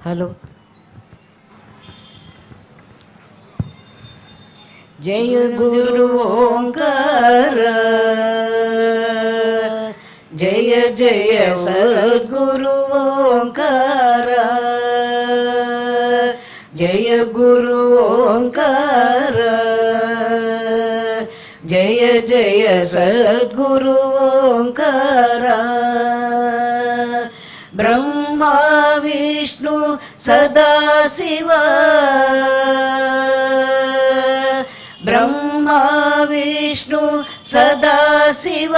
Hello. जय गुरु ओंकार, जय जय सद्गुरु ओंकार, जय गुरु ओंकार, जय जय सद्गुरु ओंकार। ब्रह्मा विष्णु सदाशिव, ब्रह्मा विष्णु सदाशिव,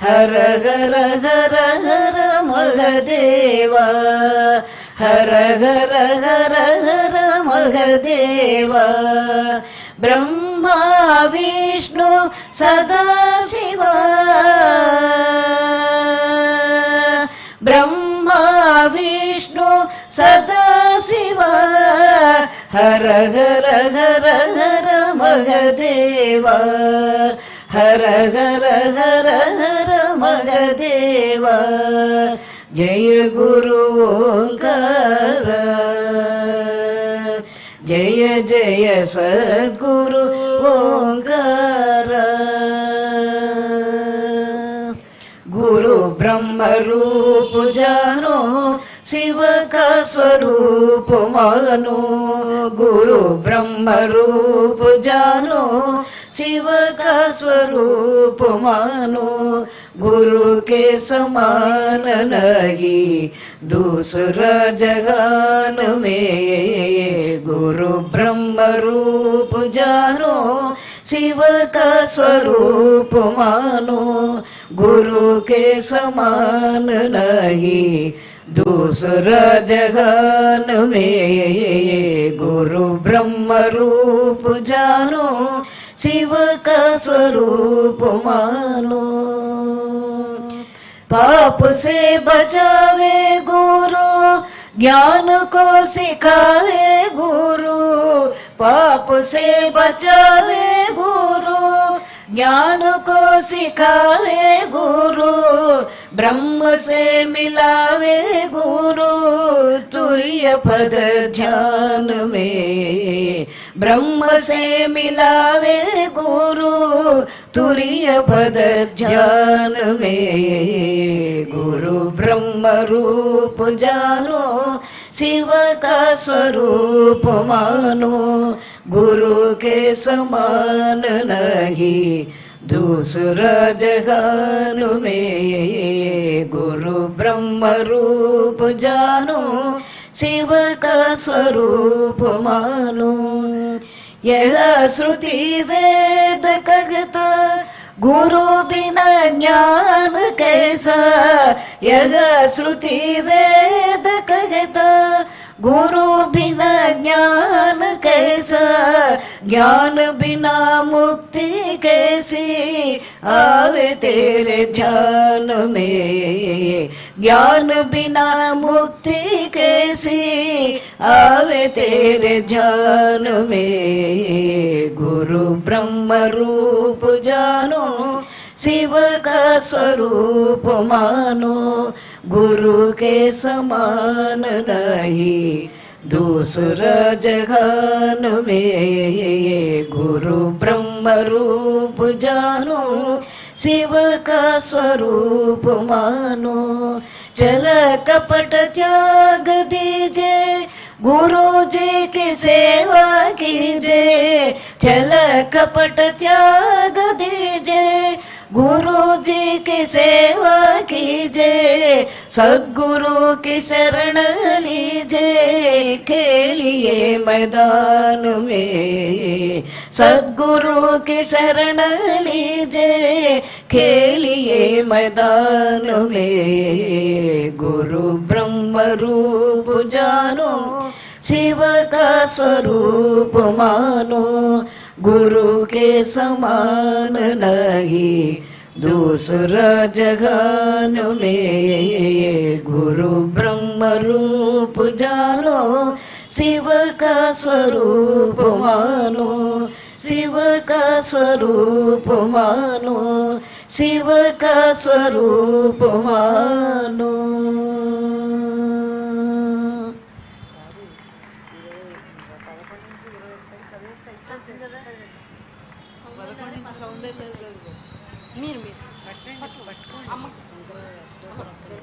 हर हर हर हर महदेव, हर हर हर हर महदेव। ब्रह्मा विष्णु सदाशिव, ब्रह्मा विष्णु सदाशिव, हर हर हर हर महदेव, हर हर हर हर महदेव। जय गुरु ओंकार, जय जय सद्गुरु ओंकार। गुरु ब्रह्म रूप जानो, शिव का स्वरूप मानो, गुरु ब्रह्म रूप जानो, शिव का स्वरूप मानो। गुरु के समान नहीं दूसरा जहान में, गुरु ब्रह्म रूप जानो, शिव का स्वरूप मानो। गुरु के समान नहीं दूसरा जहान में, गुरु ब्रह्म रूप जानो, शिव का स्वरूप मानो। पाप से बचावे गुरु, ज्ञान को सिखावे गुरु, पाप से बचावे गुरु, ज्ञान को सिखावे गुरु। ब्रह्म से मिलावे गुरु, तुर्य पद ध्यान में, ब्रह्म से मिलावे गुरु, तुर्य पद ध्यान में। गुरु ब्रह्म रूप जानो, शिव का स्वरूप मानो। गुरु के समान नहीं दूसरा जहान में, गुरु ब्रह्म रूप जानो, शिव का स्वरूप मानो। यह श्रुति वेद कहता, गुरु बिना ज्ञान कैसा। यह श्रुति वेद कहता, गुरु बिना ज्ञान कैसा। ज्ञान बिना मुक्ति कैसी आवे तेरे ध्यान में, ज्ञान बिना मुक्ति कैसी आवे तेरे ध्यान में। गुरु ब्रह्म रूप जानो, शिव का स्वरूप मानो। गुरु के समान नहीं दूसरा जहान में, गुरु ब्रह्म रूप जानो, शिव का स्वरूप मानो। चल कपट त्याग दीजे, गुरु जी की सेवा कीजिए। चल कपट त्याग दीजिए, गुरु जी की सेवा कीजिए। सद्गुरु की शरण लीजिए, खेलिए मैदान में। सद्गुरु की शरण लीजिए, खेलिए मैदान में। गुरु ब्रह्म रूप जानो, शिव का स्वरूप मानो। गुरु के समान नहीं दूसरा जहान में, गुरु ब्रह्म रूप जानो, शिव का स्वरूप मानो। शिव का स्वरूप मानो, शिव का स्वरूप मानो।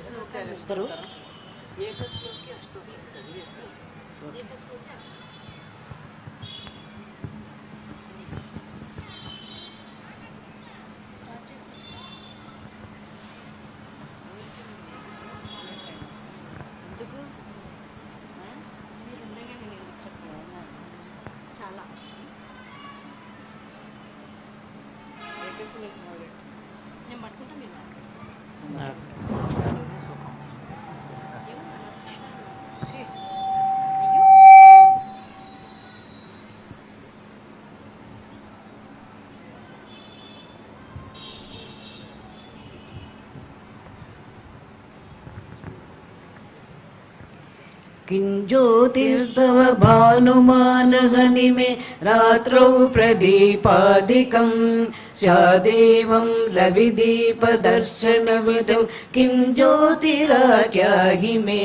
ఇద్దరు నేను పట్టుకుంటా మీరు किं ज्योतिस्तव भानुमानहनिमे रात्रौ प्रदीपादिकं स्यादेवं रविदीपदर्शनविधौ किं ज्योतिराख्याहि मे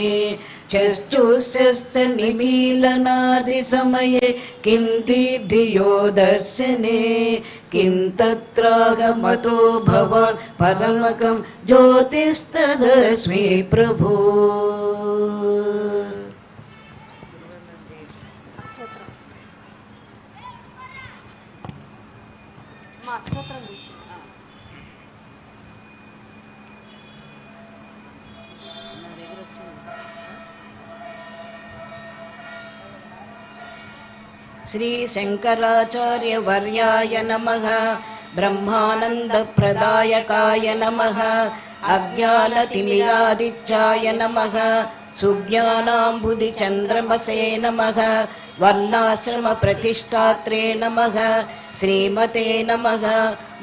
चक्षुश्चस्तनिमीलनादिसमये किं दीप्तियो दर्शने किं तत्रागमतो भवान् परमकं ज्योतिस्तदस्मि प्रभो అష్టోత్తరం తీసి श्री शंकराचार्यवर्याय नमः ब्रह्मानंदप्रदायकाय नमः अज्ञानतिमिरादित्याय नमः सुज्ञानाम्बुधिचन्द्रमसे नमः वर्णाश्रमप्रतिष्ठात्रे नमः श्रीमते नमः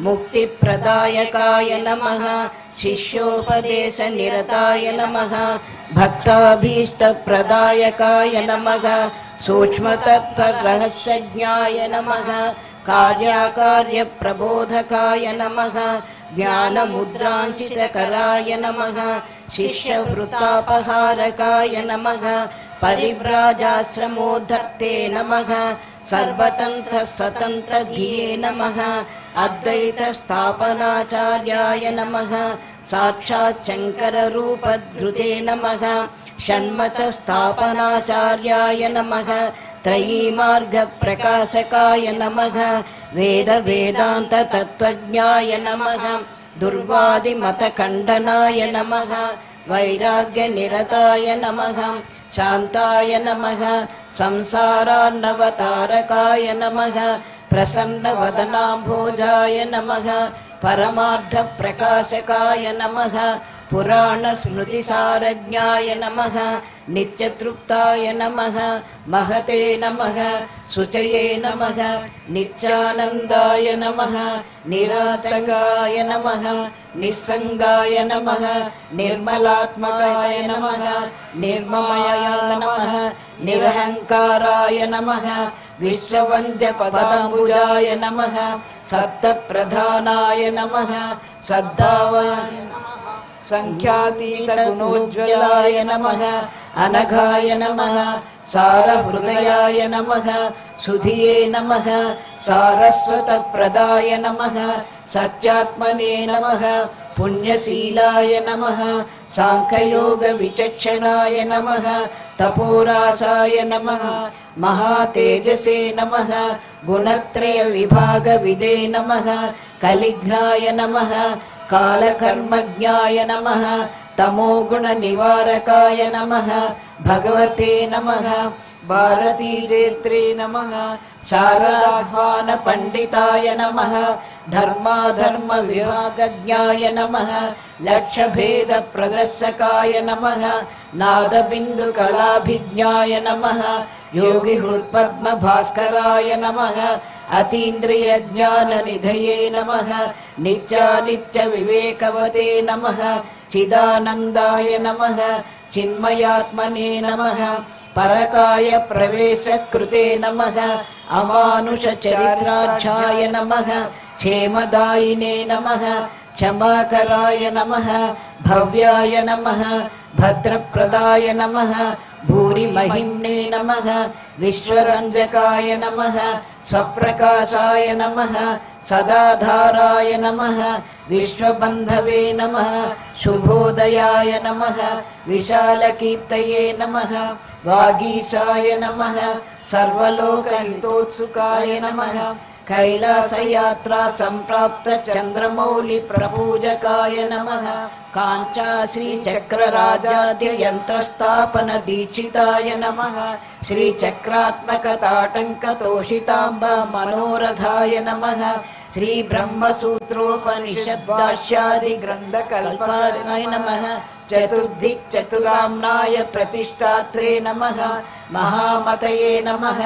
मुक्तिप्रदायकाय नमः शिष्योपदेशनिरताय नमः भक्ताभीष्टप्रदायकाय नमः सूक्ष्मतत्त्वरहस्यज्ञाय नमः कार्याकार्यप्रबोधकाय नमः ज्ञानमुद्राञ्चितकराय नमः शिष्यवृत्तापहारकाय नमः परिव्राजाश्रमोद्धर्ते नमः सर्वतन्त्रस्वतन्त्रधिये नमः अद्वैतस्थापनाचार्याय नमः साक्षात् शङ्कररूपधृते नमः षण्मतस्थापनाचार्याय नमः त्रयीमार्गप्रकाशकाय नमः वेदवेदान्ततत्त्वज्ञाय नमः दुर्वादिमतखण्डनाय नमः वैराग्यनिरताय नमः शान्ताय नमः संसारार्णवतारकाय नमः प्रसन्नवदनाम्भोजाय नमः परमार्थप्रकाशकाय नमः पुराणस्मृतिसारज्ञाय नमः नित्यतृप्ताय नमः महते नमः शुचये नमः नित्यानन्दाय नमः निरातङ्गाय नमः निस्सङ्गाय नमः निर्मलात्मकाय नमः निर्ममाय नमः निरहङ्काराय नमः विश्ववन्द्यपदाम्बुजाय नमः सप्तप्रधानाय नमः सद्भावाय संख्यातीतगुणोज्ज्वलाय नमः अनघाय नमः सारहृदयाय नमः सुधिये नमः सारस्वतप्रदाय नमः सत्यात्मने नमः पुण्यशीलाय नमः सांख्ययोगविचक्षणाय नमः तपोरासाय नमः महातेजसे नमः गुणत्रयविभागविदे नमः कलिघ्नाय नमः कालकर्मज्ञाय नमः तमोगुणनिवारकाय नमः भगवते नमः भारतीजेत्रे नमः शारदाह्वानपण्डिताय नमः धर्माधर्मविभागज्ञाय नमः लक्ष्यभेदप्रदर्शकाय नमः नादबिन्दुकलाभिज्ञाय नमः योगिहृत्पद्मभास्कराय नमः अतीन्द्रियज्ञाननिधये नमः नित्यानित्यविवेकवते नमः चिदानन्दाय नमः चिन्मयात्मने नमः परकाय प्रवेशकृते नमः अमानुषचरित्राढ्याय नमः क्षेमदायिने नमः क्षमाकराय नमः भव्याय नमः भद्रप्रदाय नमः भूरिमहिम्ने नमः विश्वरञ्जकाय नमः स्वप्रकाशाय नमः सदाधाराय नमः विश्वबन्धवे नमः शुभोदयाय नमः विशालकीर्तये नमः वागीशाय नमः सर्वलोकहितोत्सुकाय नमः कैलासयात्रा संप्राप्त चंद्रमौलि प्रपूजकाय नमः कांचाश्री चक्रराजाद्य यंत्रस्थापन दीक्षिताय नमः श्रीचक्रात्मक ताटंक तोषितांबा मनोरथाय नमः श्री ब्रह्मसूत्रोपनिषद्भाष्यादि ग्रंथकल्पाय नमः चतुर्दिक् चतुराम्नाय प्रतिष्ठात्रे नमः महामतये नमः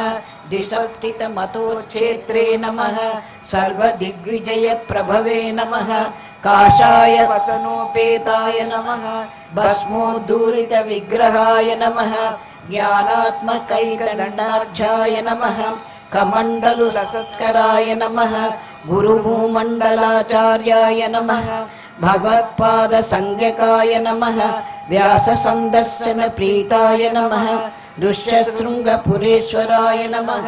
दिशस्थितमतोक्षेत्रे नमः सर्वदिग्विजय प्रभवे नमः काषाय वसनोपेताय नमः भस्मोद्धूलित विग्रहाय नमः ज्ञानात्मकैकदण्डाढ्याय नमः कमण्डलुलसत्कराय नमः गुरुभूमण्डलाचार्याय नमः भगवत्पाद संज्ञकाय नमः व्याससंदर्शन प्रीताय नमः ऋष्यशृंगपुरेश्वराय नमः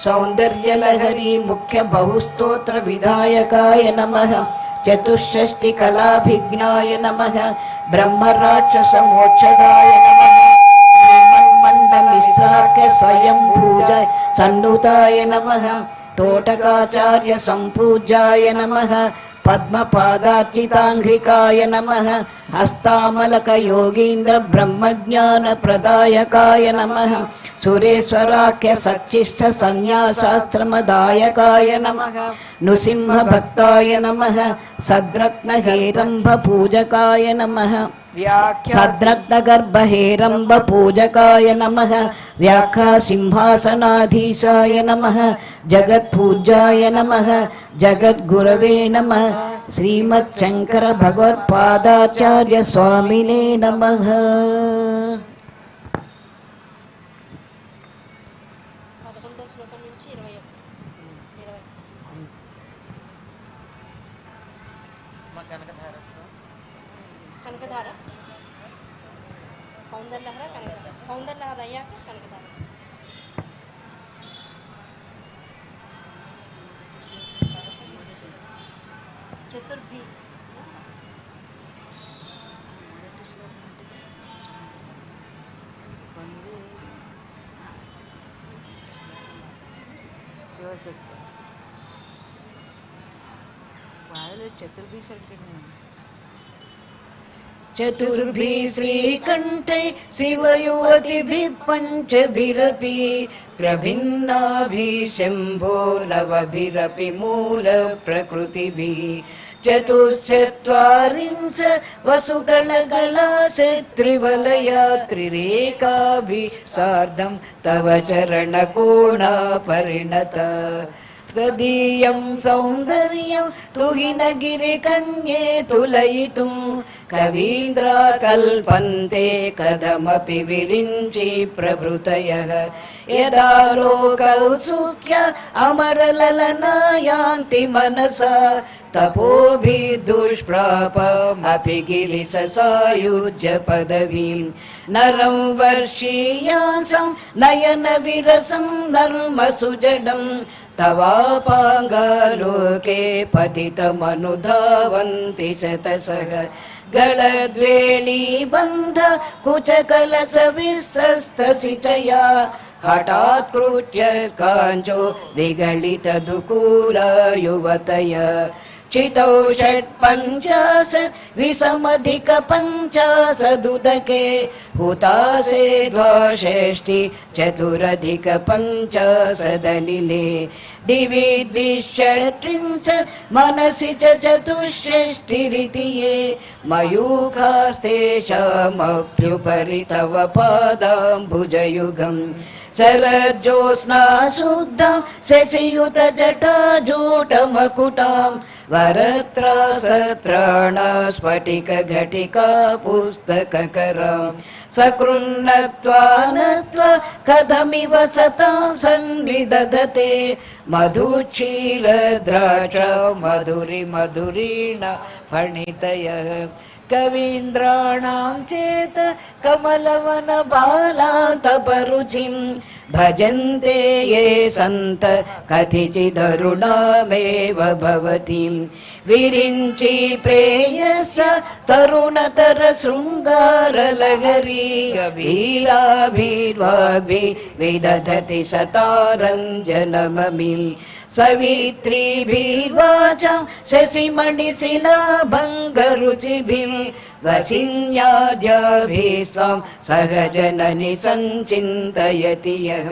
सौंदर्यलहरी मुख्य बहुस्तोत्र विधायकाय नमः चतुष्षष्टि कलाभिज्ञाय नमः ब्रह्मराक्षसमोक्षदाय नमः श्रीमन्मण्डमिश्राख्य स्वयं पूज सन्नुताय नमः तोटकाचार्य संपूज्याय नमः पद्मपादार्चितांघ्रिकाय नमः हस्तामलक योगीन्द्र ब्रह्मज्ञान प्रदायकाय नमः सुरेश्वराख्य सच्चिष्ट संन्यासाश्रमदायकाय नमः नृसिंह भक्ताय नमः सद्रत्न हेरंभ पूजकाय नमः सद्रत्न गर्भ हेरंब पूजकाय नमः व्याख्या सिंहासनाधीशाय नमः जगत्पूज्याय नमः जगद्गुरवे नमः श्रीमच्छंकर भगवत्पादाचार्य स्वामिने नमः। 11వ శ్లోకం నుంచి 21 కనకధార సౌందర్యలహర కనకధార సౌందర్యలహర అయ్యాక కనకధార చతుర్భి चतुर्भी चतुर्भी श्रीकंठे शिवयुवतिभिः पंचभिरपि प्रभिन्नाभिः शंभो नवभिरपि मूल प्रकृतिभिः चतुश्चत्वारिंश वसुदलगलासे त्रिवलया त्रिरेकाभिः सार्धं तव चरणकोणा परिणत तदीयं सौन्दर्यं तुहिनगिरिकन्ये तुलयितुं कवीन्द्रा कल्पन्ते कथमपि विरिञ्चि प्रभृतयः यदा लोकौत्सुक्य अमरललनायान्ति मनसा तपोभिदुष्प्रापमपि गिरिससायुज्य पदवीं नरं वर्षीयासं नयनविरसं नर्मसुजडं तवापाङ्गलोके पतितमनुधावन्ति शतशः गलद्वेणीबन्ध कुचकलसविस्रस्तसिचया हठात् कृत्य काञ्चो विगलितदुकूला युवतय चितौ षट्पञ्चाशत् विषमधिक पञ्चाशदुदके हुतासे द्वाषष्टि चतुरधिक पञ्चाशदनिले दिवि द्विषट्रिंशत् मनसि च चतुष्षष्टिरिति ये मयूखास्तेषामप्युपरि तव पादाम्बुजयुगम् शरज्योत्स्ना शुद्धं शशियुत जटाजूटमकुटां वरत्रासत्राण स्फटिक घटिका पुस्तककरां सकृन्नत्वा नत्वा कथमिव सतां सन्निदधते మధుక్షీరద్రాక్ష మధురి మధురీణ ఫణితయః కవీంద్రాణాం చేత కమలవన బాలాంతపరుచిం భజంతే ఏ సంత కథిచిదరుణామేవ భవతి విరించి ప్రేయస్య తరుణతర శృంగారలహరీ వీరాభిర్వాగ్భి విదధతి సతారంజనమమి సవిత్రీభిర్వాచం శశిమణిశిలాభంగరుచిభిः వసిన్యాద్యాభిస్త్వం సహజనని సంచింతయతి యః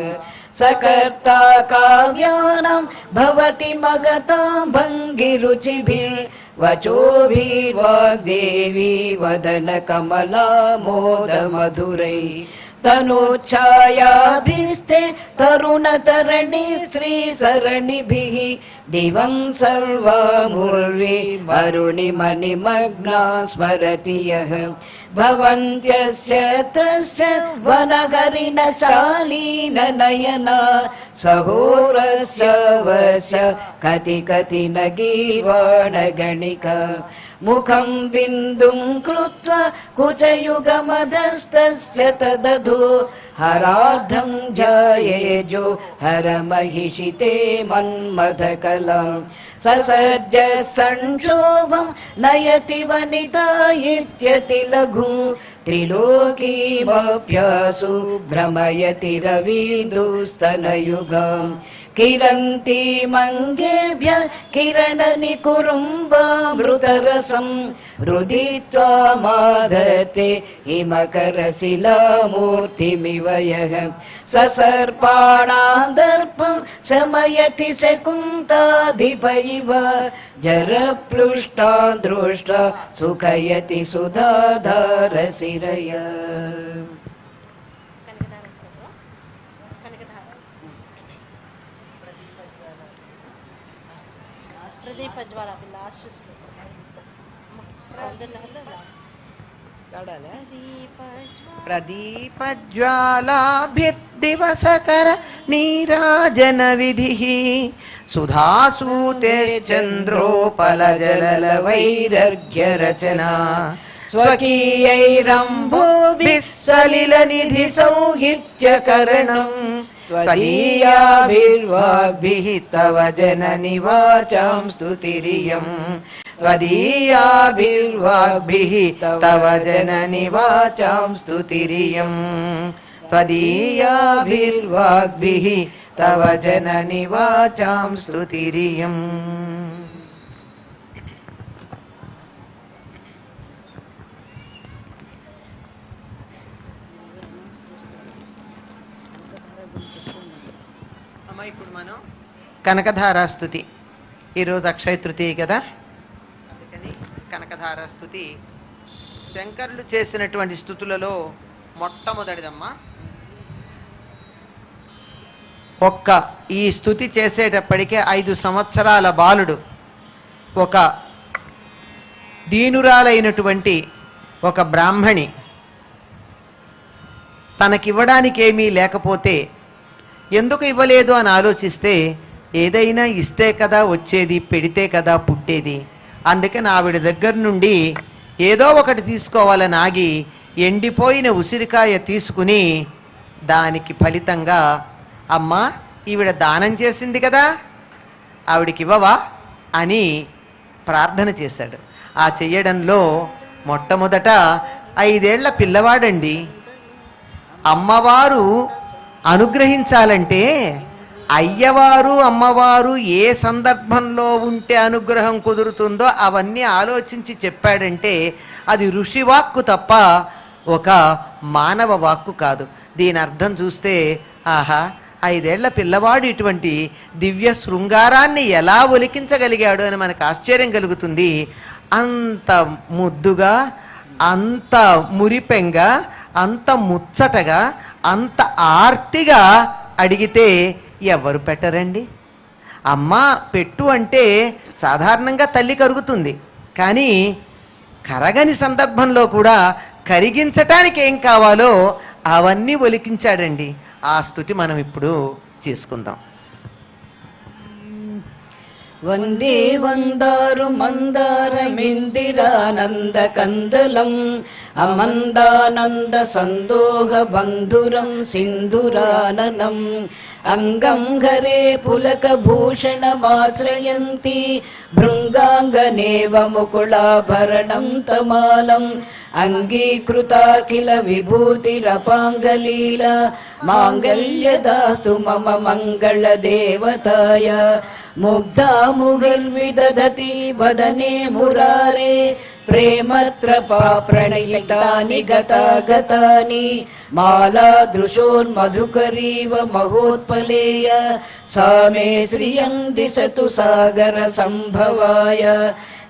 सकर्ता काव्यानां भवति मगतां भङ्गिरुचिभिः वचोभिर्वाग्देवी वदनकमला मोदमधुरैः तनोच्छायाभिस्ते तरुणतरणि श्रीसरणिभिः दिवं सर्वामुर्वी वरुणिमणिमग्ना स्मरति यः भवन्त्यस्य तस्य वनहरिणशालीननयना सहोरस्य वस्य कति कति न गीर्वाणगणिका मुखं बिन्दुं कृत्वा कुचयुगमधस्तस्य तदधो हरार्धं जायेजो हरमहिषिते मन्मथकलां ससज्ज संक्षोभं नयति वनिता इत्यति लघु त्रिलोकीमप्यासु भ्रमयति रवीन्दुस्तनयुगां किरन्ति मङ्गेभ्यः किरणनिकुरुम्बामृतरसं रुदित्वा माधते हिमकरशिलामूर्तिमिव यः ससर्पाणां दर्पं शमयति शकुन्ताधिप इव जरप्लुष्टां दृष्ट्वा सुखयति सुधाधारशिरय ప్రదీపజ్వాల లాస్ట్ ప్రదీపజ్వాలాభిర్దివసకర నీరాజన విధిః సుధాసూతేశ్చంద్రోపలజలవైరర్ఘ్య రచనా స్వకీయైరంభోభిः సలిలనిధి సౌహిత్యకరణం त्वदीयाभिर्वाग्भिः तव जननि वाचां स्तुतिरियं त्वदीयाभिर्वाग्भिः तव जननि वाचां स्तुतिरियं त्वदीयाभिर्वाग्भिः तव जननि वाचां स्तुतिरियम् ఇప్పుడు మనం కనకధారాస్తుతి ఈరోజు అక్షయ తృతీయ కదా, అందుకని కనకధారాస్తుతి శంకరులు చేసినటువంటి స్తుతులలో మొట్టమొదటిదమ్మా. ఒక్క ఈ స్తుతి చేసేటప్పటికే 5 సంవత్సరాల బాలుడు ఒక దీనురాలైనటువంటి ఒక బ్రాహ్మణి తనకివ్వడానికి ఏమీ లేకపోతే ఎందుకు ఇవ్వలేదు అని ఆలోచిస్తే ఏదైనా ఇస్తే కదా వచ్చేది, పెడితే కదా పుట్టేది. అందుకని ఆవిడ దగ్గర నుండి ఏదో ఒకటి తీసుకోవాలని ఆగి ఎండిపోయిన ఉసిరికాయ తీసుకుని దానికి ఫలితంగా అమ్మా ఈవిడ దానం చేసింది కదా ఆవిడికి ఇవ్వవా అని ప్రార్థన చేశాడు. ఆ చెయ్యడంలో మొట్టమొదట 5 ఏళ్ల పిల్లవాడండి. అమ్మవారు అనుగ్రహించాలంటే అయ్యవారు అమ్మవారు ఏ సందర్భంలో ఉంటే అనుగ్రహం కుదురుతుందో అవన్నీ ఆలోచించి చెప్పాడంటే అది ఋషివాక్కు తప్ప ఒక మానవ వాక్కు కాదు. దీని అర్థం చూస్తే ఆహా 5 ఏళ్ల పిల్లవాడు ఇటువంటి దివ్య శృంగారాన్ని ఎలా ఒలికించగలిగాడు అని మనకు ఆశ్చర్యం కలుగుతుంది. అంత ముద్దుగా, అంత మురిపెంగా, అంత ముచ్చటగా, అంత ఆర్తిగా అడిగితే ఎవరు పెట్టరండి? అమ్మ పెట్టు అంటే సాధారణంగా తల్లి కరుగుతుంది, కానీ కరగని సందర్భంలో కూడా కరిగించటానికి ఏం కావాలో అవన్నీ ఒలికించాడండి. ఆ స్తుతి మనం ఇప్పుడు చేసుకుందాం. వందే వందారు మందారమిందిరానంద కందలం అమందానంద సందోహ బంధురం సింధురాననం అంగం ఘరే పులక భూషణమాశ్రయంతి భృంగాంగనేవ ముకుళాభరణం తమాలం అంగీకృతాఖిల విభూతిరపాంగలీల మాంగళ్యదాస్తు మమ మంగళ దేవతాయ ముగ్ధా ముహిర్విదధతి వదనే మురారే ప్రేమత్రపా ప్రణయితాని గతాగతాని మాలా దృశోన్మధుకరీవ మహోత్పలేయ సా మే శ్రియం దిశతు సాగర సంభవాయ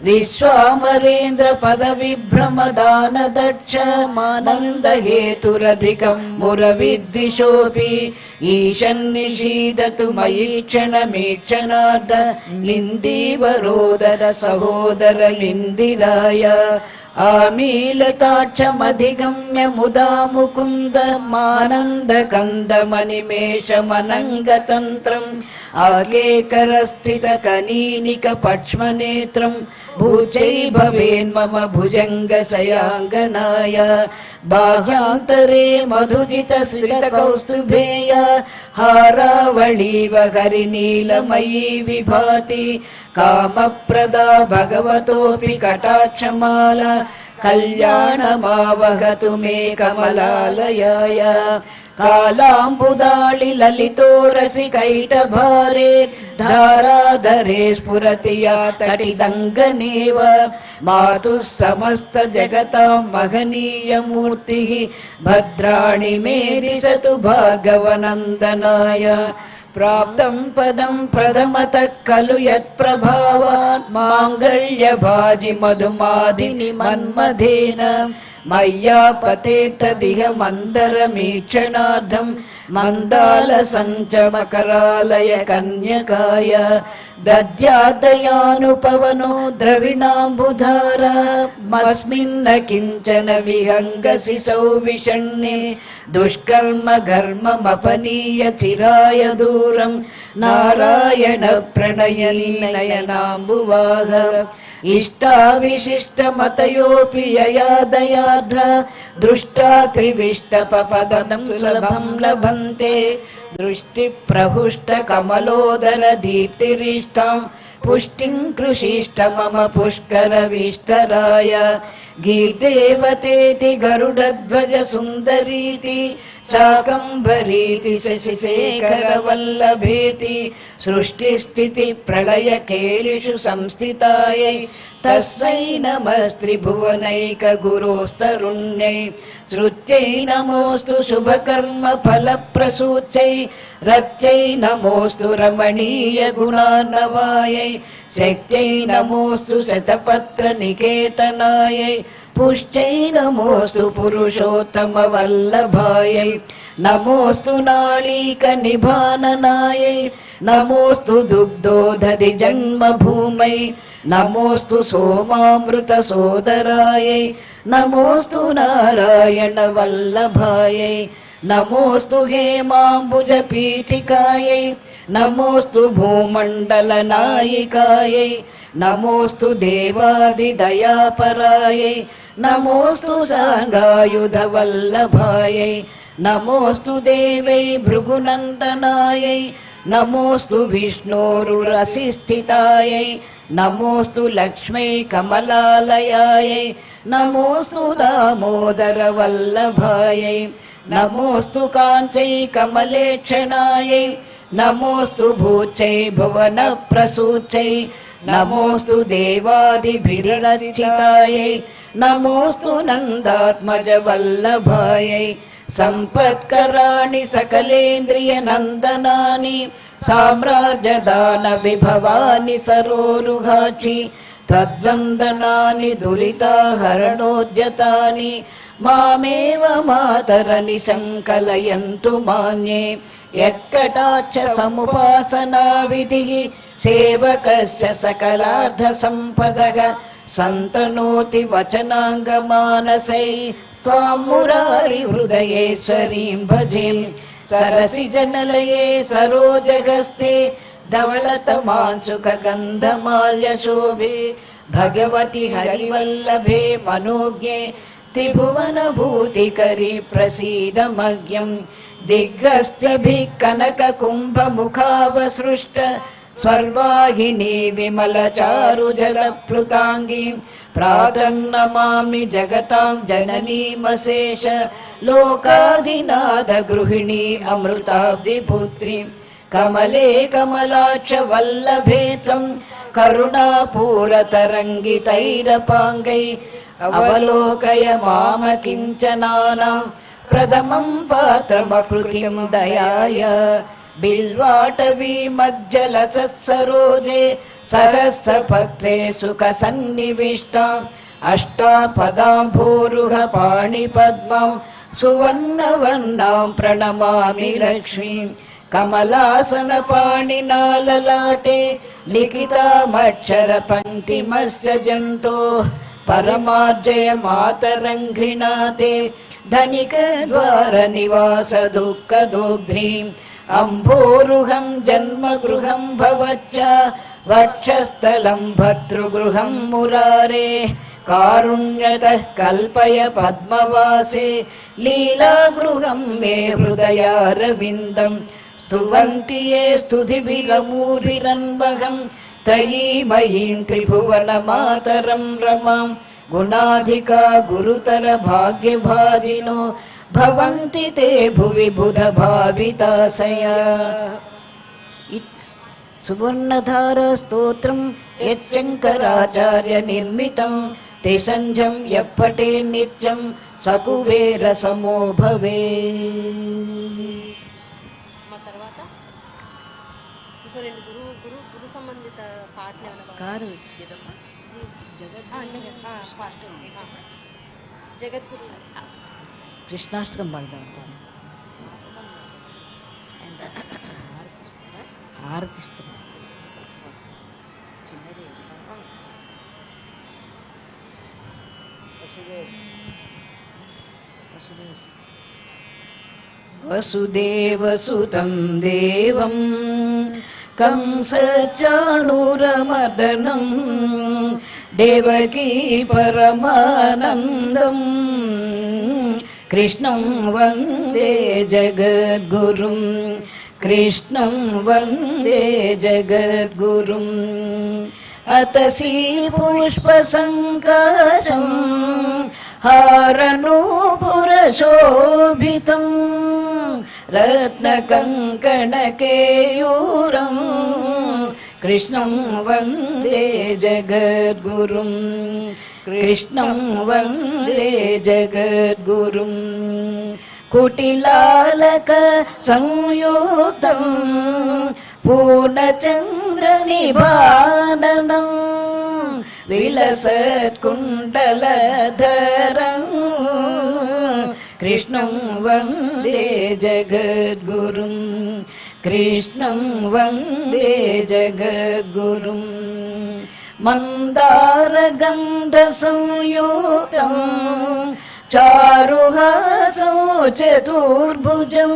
విశ్వామరేంద్ర పద విభ్రమదాన దక్ష మానంద హేతురధికం మురవిద్విషోపి ఈశన్నిషీదతు మయి క్షణమీక్షణార్థ లిందీవరోదర సహోదర లిందిరాయ ఆమీలతాక్షమధిగమ్య ముదా ముకుంద మానంద కందమనిమేషమనంగతంత్రం ఆకేకరస్థిత కనీనిక పక్ష్మనేత్రం భూచై భవేన్మమ భుజంగ శయాంగనాయ బాహ్యాంతరే మధుజిత శ్రిత కౌస్తుభేయ హారావళీవ హరినీలమయీ విభాతి కామప్రదా భగవతోపి కటాక్షమాల కళ్యాణమావహతు మే కమలాలయాయ కాలాంబుదాళి లలితోరసి కైటభారే ధారాధరే స్ఫురతి యా తటిదంగనేవ మాతు సమస్త జగతాం మహనీయమూర్తి భద్రాణి మే దిశతు భార్గవనందనాయ ప్రాప్తం పదం ప్రథమతః ఖలు యత్ప్రభావాన్ మాంగళ్యభాజి మధుమాధిని మన్మథేన మయ్యా పతేతదిహ మందరమీక్షణార్థం మందాల సంచమకరాలయ కన్యకాయ దద్యాదయానుపవనో ద్రవిణాంబుధార మస్మిన్న కించన విహంగసి సౌవిషణ్ణే దుష్కర్మ ఘర్మమపనీయ చిరాయ దూరం నారాయణ ప్రణయలీనయనాంబువాహ ఇష్టావిశిష్టమతయోపి యయా దయార్థ దృష్టా త్రివిష్టపపదం సులభం లభంతే దృష్టి ప్రహుష్ట కమలోదర దీప్తిరిష్టాం పుష్టిం కృషిష్ట మమ పుష్కర విష్టరాయ గీతేవతేతి గరుడధ్వజ సుందరీతి శాకంభరీతి శశిశేఖర వల్లభేతి సృష్టిస్థితి ప్రళయ కేళిషు సంస్థితాయై తస్మై నమస్త్రిభువనైక గురోస్తరుణ్యై శృత్యై నమోస్తు శుభకర్మ ఫలప్రసూచ్యై రత్యై నమోస్తు రమణీయ గుణార్ణవాయై శక్త్యై నమోస్తు శతపత్ర నికేతనాయై పుష్ట్యై నమోస్తు పురుషోత్తమ వల్లభాయై నమోస్తు నాళీక నిభాననాయై నమోస్తు దుగ్ధోదధి జన్మభూమై నమోస్తు సోమామృత సోదరాయై నమోస్తు నారాయణ వల్లభాయై నమోస్తు హేమాంబుజ పీఠికాయై నమోస్తు భూమండల నాయికాయై నమోస్తు దేవాది దయాపరాయై నమోస్తు సాంగాయుధ వల్లభాయై నమోస్తు దేవై భృగునందనాయై నమోస్తు విష్ణోరురసిస్థితాయై నమోస్తు లక్ష్మై కమలాలయాయై నమోస్తు దామోదర వల్లభాయై నమోస్తు కాంచై కమలేక్షణాయై నమోస్తు భూచై భువన ప్రసూచై నమోస్తు దేవాదిభిరచితాయై నమోస్తు నందాత్మజ వల్లభాయై సంపత్కరాణి సకలేంద్రియ నందనాని సామ్రాజ్యదాన విభవాని సరోరుహాచి తద్వందనాని దురితాహరణోద్యతాని మామేవ మాతరని సంకలయంతు మాన్యే యత్కటాక్ష సముపాసనా విధిః సేవకస్య సకలార్థ సంపదః సంతనోతి వచనాంగమానసై త్వాం మురారి హృదయేశ్వరీం భజే సరసి జనలయే సరోజగస్తే धवलतमांसुकगन्धमाल्यशोभे भगवति हरिवल्लभे मनोज्ञे त्रिभुवनभूतिकरि प्रसीदमग्यं दिग्गस्त्यभिः कनककुम्भमुखावसृष्ट स्वर्वाहिनी विमलचारुजलप्लुताङ्गी प्रातर्नमामि जगतां जननीमशेष लोकाधिनाथगृहिणी अमृताब्धिपुत्री कमले कमलाक्ष वल्लभे त्वं करुणापूरतरङ्गितैरपाङ्गै अवलोकय माम किञ्चनानां प्रथमं पात्रमकृतिं दयाय बिल्वाटवी मज्जलसत्सरोजे सहस्रपत्रे सुखसन्निविष्टाम् अष्टापदाम्भोरुह पाणिपद्मां सुवर्णवर्णां प्रणमामि लक्ष्मीं कमलासनपाणिना ललाटे लिखितामक्षरपङ्क्तिमस्य जन्तोः परमार्जय मातरङ्घ्रिणाते धनिकद्वारनिवास दुःखदोग्ध्रीम् अम्भोरुहं जन्मगृहं भवच्च वक्षस्थलं भर्तृगृहं मुरारे कारुण्यतः कल्पय पद्मवासे लीलागृहं मे हृदयारविन्दं स्तुवन्ति ये स्तुतिभिरमूर्भिरन्वहं त्रयीमयीं त्रिभुवनमातरं रमां गुणाधिका गुरुतर भाग्यभाजिनो भवन्ति ते भुवि बुधभाविताशय सुवर्णधारा स्तोत्रं यच्शङ्कराचार्य निर्मितं ते संझं यप्पटे नित्यं सकुबेरसमो भवे తర్వాత ఇంకో రెండు గురు సంబంధిత పాటలు ఏమైనా కారు జగద్గురు కృష్ణాష్టకం పాడదాం ఆరతిస్తున్నా వసుదేవసుతం దేవం కంసచాణూరమర్దనం దేవకీ పరమానందం कृष्णं वन्दे जगद्गुरुं कृष्णं वन्दे जगद्गुरुं अतसी पुष्पसङ्काशं हारनूपुरशोभितं रत्नकङ्कणकेयूरं कृष्णं वन्दे जगद्गुरुं कृष्णं वन्दे जगद्गुरुं कुटिलालक संयुक्तं पूर्णचन्द्रनिभाननं विलसत्कुण्डलधरं कृष्णं वन्दे जगद्गुरुं कृष्णं वन्दे जगद्गुरुं मन्दारगन्धसंयुक्तं चारुहासं चतुर्भुजं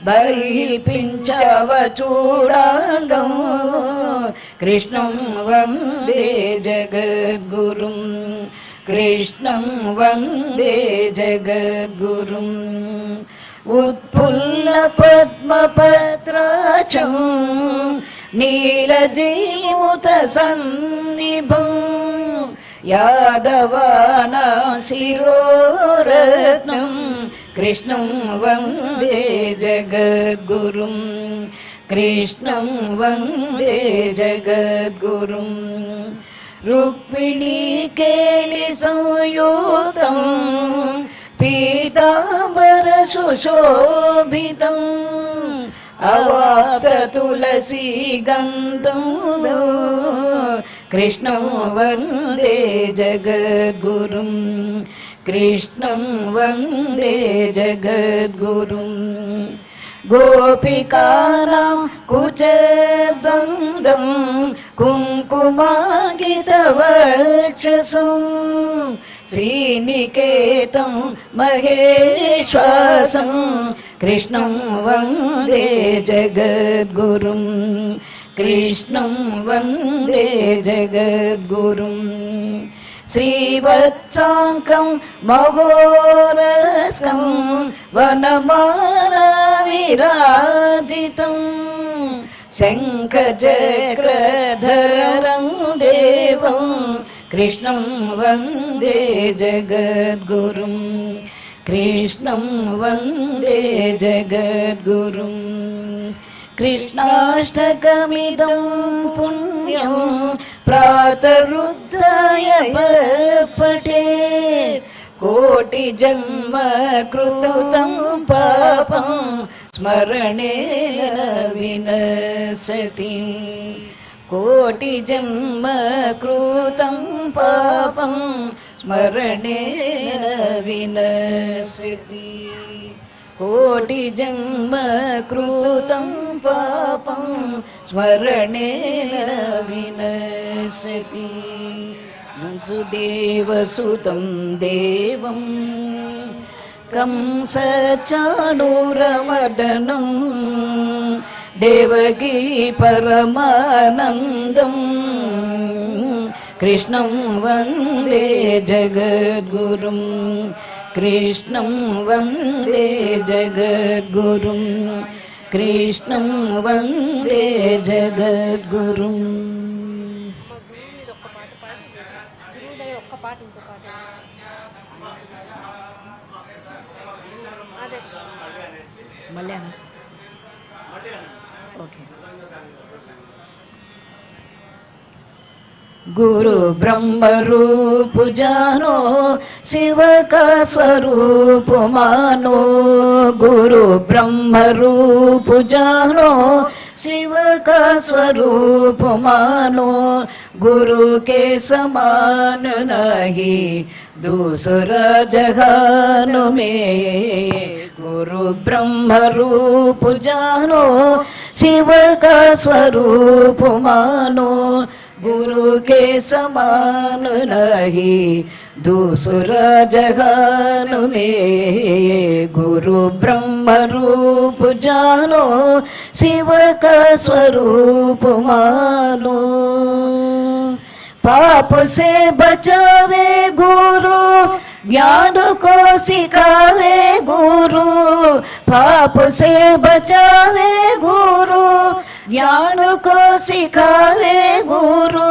बहिर्पिञ्चवचूडाङ्गं कृष्णं वन्दे जगद्गुरुं कृष्णं वन्दे जगद्गुरुं उत्फुल्लपद्मपत्राक्षं नीरजीमुतसन्निभं यादवानां शिरोरत्नं कृष्णं वन्दे जगद्गुरुं कृष्णं वन्दे जगद्गुरुं रुक्मिणीकेलिसंयुक्तं पीताम्बरसुशोभितं अवाप्ततुलसीगन्धं कृष्णं वन्दे जगद्गुरुं कृष्णं वन्दे जगद्गुरुं गोपिकानां कुचद्वन्द्वं कुङ्कुमाङ्कितवक्षसं श्रीनिकेतं महेश्वासं कृष्णं वन्दे जगद्गुरुं कृष्णं वन्दे जगद्गुरुं श्रीवत्साङ्कं महोरस्कं वनमाला विराजितं शङ्खचक्रधरं देवं कृष्णं वन्दे जगद्गुरुं कृष्णं वन्दे जगद्गुरुं कृष्णाष्टकमिदं पुण्यं प्रातरुत्थाय पठेत् कोटिजन्म कृतं पापं स्मरणेन विनश्यति कोटिजन्म कृतं पापं स्मरणेन विनश्यति कोटिजन्म कृतं पापं स्मरणेन विनश्यति वसुदेवसुतं देवं कंसचाणूरमर्दनं देवकी परमानन्दं कृष्णं वन्दे जगद्गुरुं कृष्णं वन्दे जगद्गुरुं कृष्णं वन्दे जगद्गुरुं ఒక్క పాట ఇంకో పాట అదే మళ్ళీ ఓకే गुरु ब्रह्म रूप जानो शिव का स्वरूप मानो गुरु ब्रह्म रूप जानो शिव का स्वरूप मानो गुरु के समान नहीं दूसरा जहान में गुरु ब्रह्म रूप जानो शिव का स्वरूप मानो गुरु के समान नहीं दूसरा जहान में गुरु ब्रह्म रूप जानो शिव का स्वरूप मानो पाप से बचावे गुरु ज्ञान को सिखावे गुरु पाप से बचावे गुरु ज्ञान को सिखावे गुरु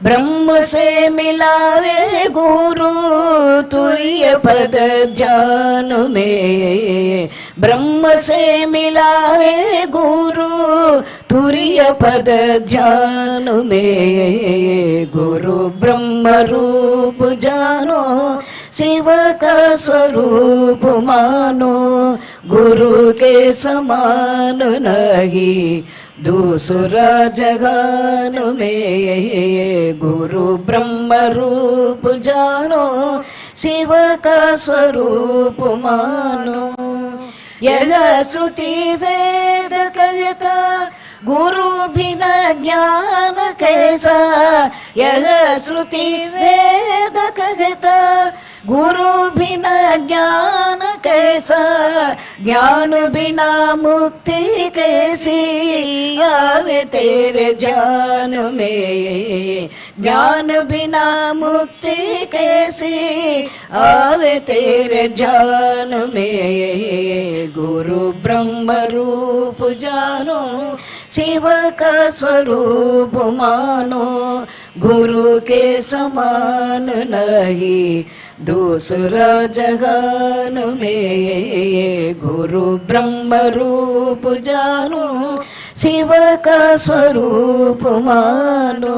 ब्रह्म से मिलावे गुरु तुर्य पद ज्ञान में ब्रह्म से मिलावे गुरु तुर्य पद ज्ञान में गुरु ब्रह्म रूप जानो शिव का स्वरूप मानो गुरु के समान नहीं दूसरा जहान में गुरु ब्रह्म रूप जानो शिव का स्वरूप मानो यह श्रुति वेद कहता गुरु बिना ज्ञान कैसा यह श्रुति वेद कहता गुरु बिना ज्ञान कैसा ज्ञान बिना मुक्ति कैसी आवे तेरे ज्ञान में ज्ञान बिना मुक्ति कैसी आवे तेरे ज्ञान में गुरु ब्रह्म रूप जानो शिव का स्वरूप मानो गुरु के समान नहीं दूसरा जहान में गुरु ब्रह्म रूप जानो शिव का स्वरूप मानो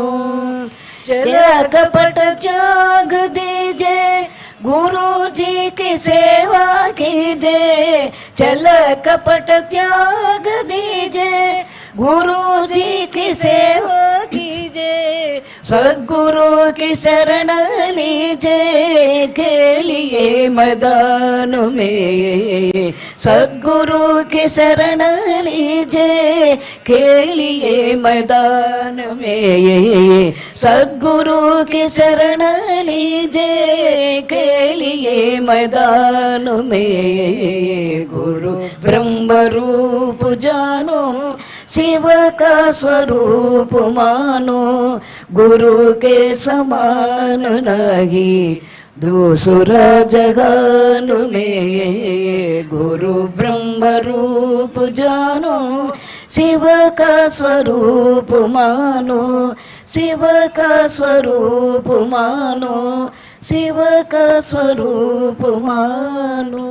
चला कपट त्याग दीजिए गुरु जी की सेवा कीजिए चल कपट त्याग दीजिए गुरु जी की सेवा कीजिए सद्गुरु की शरण लीजे के लिए मैदान में, सद्गुरु की शरण लीजे के लिए मैदान में, सद्गुरु की शरण लीजे के लिए मैदान में। गुरु ब्रह्म रूप जानो, शिव का स्वरूप मानो, गुरु के समान नहीं दूसरा जहान में। गुरु ब्रह्म रूप जानो, शिव का स्वरूप मानो, शिव का स्वरूप मानो, शिव का स्वरूप मानो।